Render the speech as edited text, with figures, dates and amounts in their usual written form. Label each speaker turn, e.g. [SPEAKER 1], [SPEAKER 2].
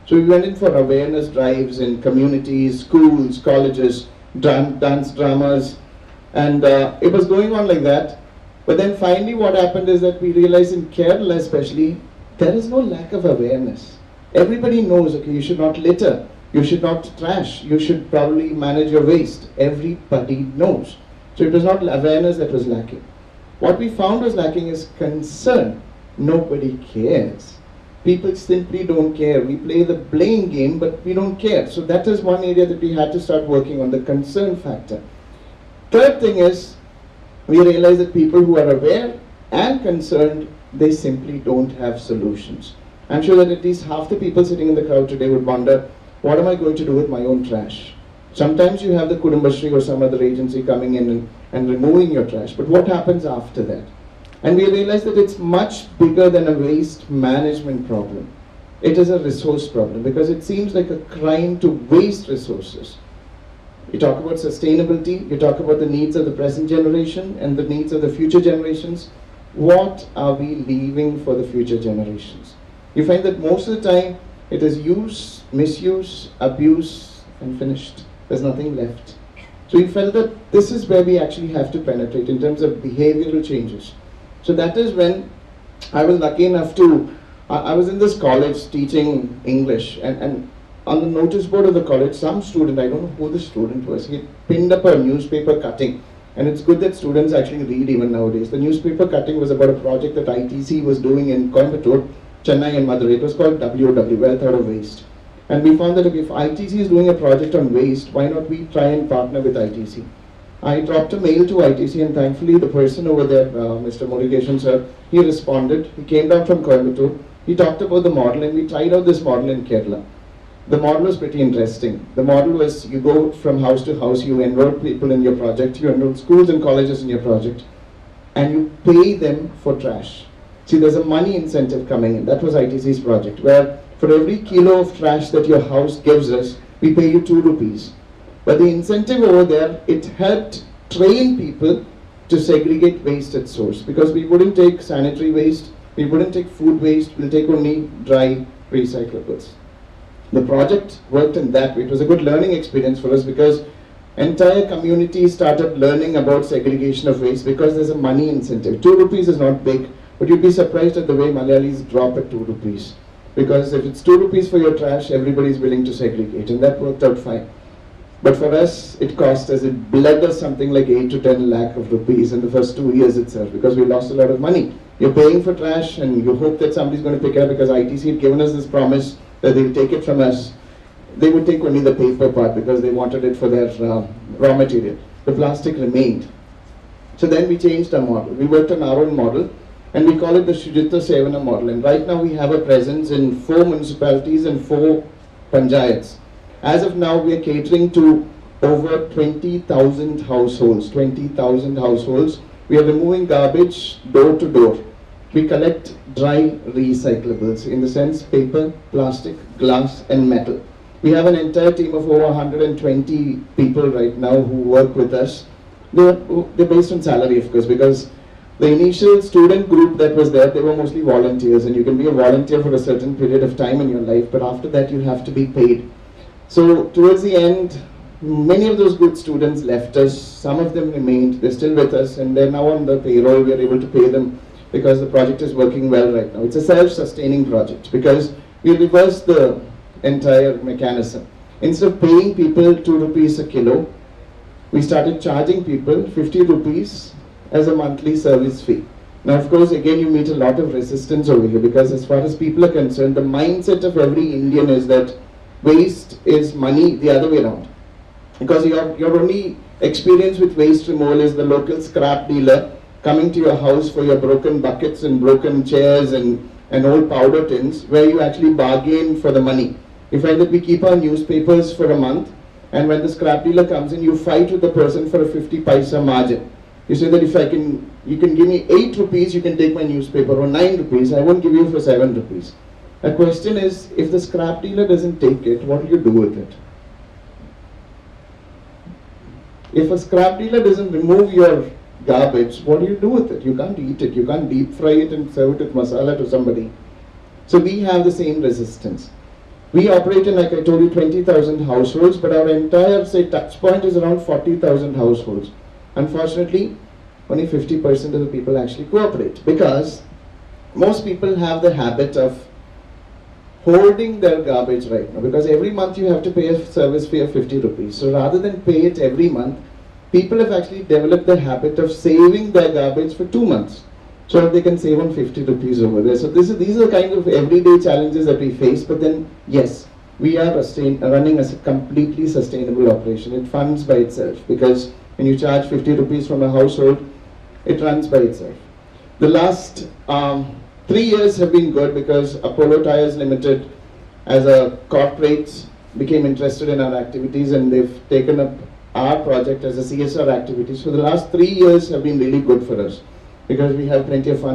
[SPEAKER 1] So we went in for awareness drives in communities, schools, colleges, dance dramas, and it was going on like that. But then finally what happened is that we realized in Kerala especially, there is no lack of awareness. Everybody knows, okay, you should not litter, you should not trash, you should probably manage your waste. Everybody knows. So it was not awareness that was lacking. What we found was lacking is concern. Nobody cares. People simply don't care. We play the blame game, but we don't care. So that is one area that we had to start working on, the concern factor. Third thing is, we realize that people who are aware and concerned, they simply don't have solutions. I'm sure that at least half the people sitting in the crowd today would wonder, what am I going to do with my own trash? Sometimes you have the Kudumbashree or some other agency coming in and removing your trash, but what happens after that? And we realize that it's much bigger than a waste management problem. It is a resource problem because it seems like a crime to waste resources. You talk about sustainability, you talk about the needs of the present generation and the needs of the future generations. What are we leaving for the future generations? You find that most of the time it is use, misuse, abuse, and finished. There's nothing left. So we felt that this is where we actually have to penetrate in terms of behavioral changes. So that is when I was lucky enough to, I was in this college teaching English, and on the notice board of the college, some student, I don't know who the student was, he pinned up a newspaper cutting. And it's good that students actually read even nowadays. The newspaper cutting was about a project that ITC was doing in Coimbatore, Chennai and Madurai. It was called WW, Wealth Out of Waste. And we found that if ITC is doing a project on waste, why not we try and partner with ITC? I dropped a mail to ITC and thankfully the person over there, Mr. Murugeshan sir, he responded. He came down from Coimbatore. He talked about the model and we tried out this model in Kerala. The model was pretty interesting. The model was you go from house to house, you enroll people in your project, you enroll schools and colleges in your project, and you pay them for trash. See, there's a money incentive coming in. That was ITC's project, where for every kilo of trash that your house gives us, we pay you 2 rupees. But the incentive over there, it helped train people to segregate waste at source, because we wouldn't take sanitary waste, we wouldn't take food waste, we'll take only dry recyclables. The project worked in that way. It was a good learning experience for us because entire community started learning about segregation of waste because there's a money incentive. 2 rupees is not big, but you'd be surprised at the way Malayalis drop at 2 rupees. Because if it's 2 rupees for your trash, everybody's willing to segregate, and that worked out fine. But for us, it cost us, it bled us something like 8 to 10 lakh of rupees in the first 2 years itself because we lost a lot of money. You're paying for trash and you hope that somebody's going to pick it up because ITC had given us this promise that they'll take it from us. They would take only the paper part because they wanted it for their raw material. The plastic remained. So then we changed our model. We worked on our own model and we call it the Shujitva Sevana model. And right now we have a presence in 4 municipalities and 4 panchayats. As of now, we are catering to over 20,000 households. 20,000 households. We are removing garbage door to door. We collect dry recyclables, in the sense paper, plastic, glass and metal. We have an entire team of over 120 people right now who work with us. They're based on salary, of course, because the initial student group that was there, they were mostly volunteers, and you can be a volunteer for a certain period of time in your life, but after that you have to be paid. So towards the end, many of those good students left us. Some of them remained. They're still with us and they're now on the payroll. We are able to pay them because the project is working well right now. It's a self-sustaining project because we reversed the entire mechanism. Instead of paying people 2 rupees a kilo, we started charging people 50 rupees as a monthly service fee. Now, of course, again, you meet a lot of resistance over here because as far as people are concerned, the mindset of every Indian is that waste is money the other way around. Because your only experience with waste removal is the local scrap dealer coming to your house for your broken buckets and broken chairs and old powder tins, where you actually bargain for the money. You find that we keep our newspapers for a month, and when the scrap dealer comes in, you fight with the person for a 50 paisa margin. You say that if you can give me 8 rupees, you can take my newspaper, or 9 rupees, I won't give you for 7 rupees. The question is, if the scrap dealer doesn't take it, what do you do with it? If a scrap dealer doesn't remove your garbage, what do you do with it? You can't eat it. You can't deep fry it and serve it with masala to somebody. So we have the same resistance. We operate in, like I told you, 20,000 households, but our entire, say, touch point is around 40,000 households. Unfortunately, only 50% of the people actually cooperate, because most people have the habit of holding their garbage right now, because every month you have to pay a service fee of 50 rupees. So rather than pay it every month, people have actually developed the habit of saving their garbage for 2 months, so that they can save on 50 rupees over there. So these are the kind of everyday challenges that we face, but then yes, we are running as a completely sustainable operation. It funds by itself, because when you charge 50 rupees from a household, it runs by itself. The last 3 years have been good, because Apollo Tyres Limited as a corporate became interested in our activities, and they've taken up our project as a CSR activity. So the last 3 years have been really good for us, because we have plenty of fun.